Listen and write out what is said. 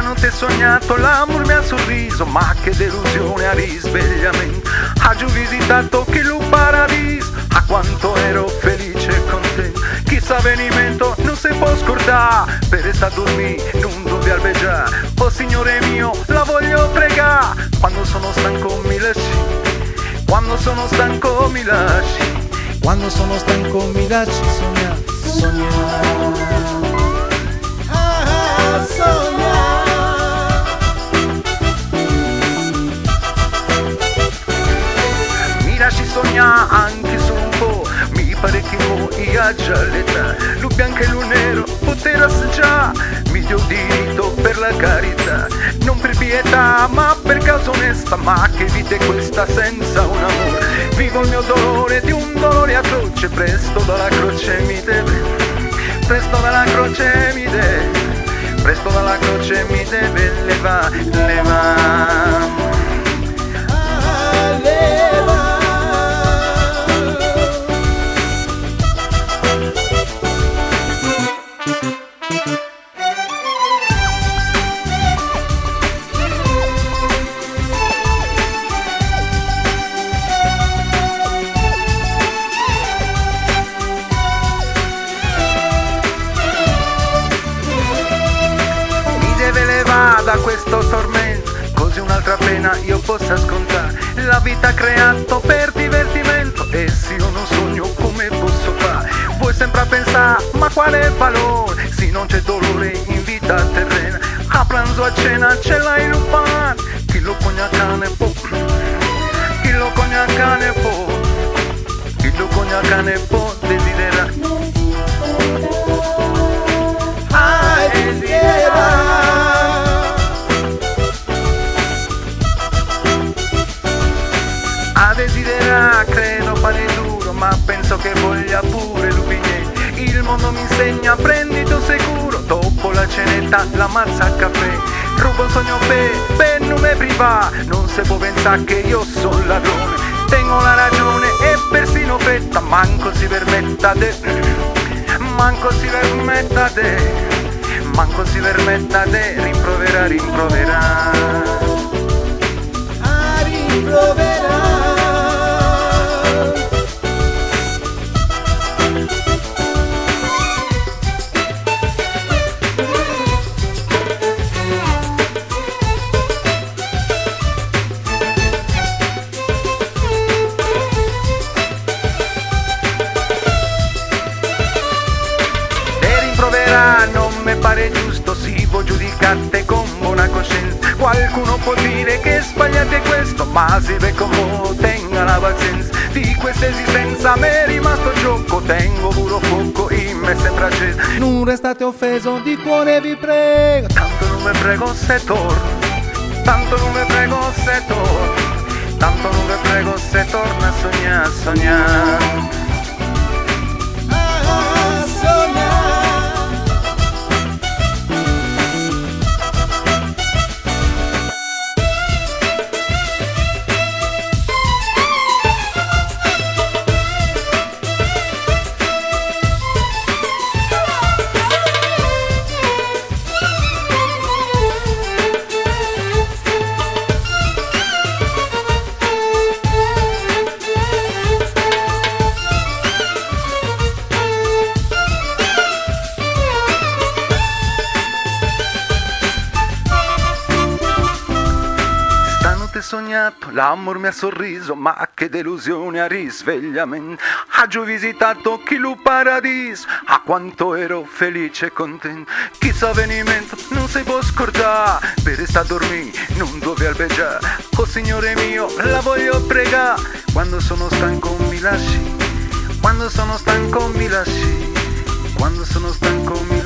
Stanotte sognato, l'amor mi ha sorriso, ma che delusione a risvegliamento. Ha giù visitato chi lo paradiso, a quanto ero felice e contento. Chissà avvenimento non si può scordare, per restare a dormire non dove albeggiare. Oh Signore mio, la voglio pregare, quando sono stanco mi lasci, quando sono stanco mi lasci, Quando sono stanco mi lasci sognare, sognare. mi lasci sognare anche solo un po'. Mi pare che mo' io già l'età, lo bianco e lo nero poter assaggiare. Mi dio diritto per la carità, non per pietà ma per causa onesta. Ma che vita è questa senza un amore? Vivo il mio dolore di un dolore atroce, presto dalla croce mi deve, presto dalla croce mi deve, presto dalla croce mi deve levare, levare. Da questo tormento, così un'altra pena io possa scontare. La vita creato per divertimento, e se io non sogno come posso fare? Vuoi sempre a pensare, ma quale valore se non c'è dolore in vita terrena? A pranzo a cena ce l'hai in un pan, chi lo cogna cane può, chi lo cogna cane può, chi lo cogna cane può desiderare. A desiderare credo fare duro, ma penso che voglia pure l'upigné. Il mondo mi insegna prendito sicuro, dopo la cenetta la mazza a caffè. Rubo un sogno per non me priva, non si può pensare che io sono ladrone. Tengo la ragione e persino fretta, manco si permetta de, manco si permetta de, manco si permetta de rimprovera, rimprovera, A rimproverare. non mi pare giusto, si vuoi giudicate con buona coscienza. Qualcuno può dire che sbagliate questo, ma si vede come tenga la pazienza. Di questa esistenza mi è rimasto gioco, tengo puro fuoco in me sempre acceso. Non restate offeso, di cuore vi prego. Tanto non mi prego se torno, tanto non mi prego se torno, tanto non mi prego se torna a sognare, sognare. Sognato, l'amor mi ha sorriso, ma che delusione a risvegliamento. Ha giù visitato chi lo paradiso, a quanto ero felice e contento. Chissà avvenimento non si può scordare, per restare a dormire non dove albeggiare. Oh Signore mio, la voglio pregare, quando sono stanco mi lasci, quando sono stanco mi lasci, quando sono stanco mi lasci.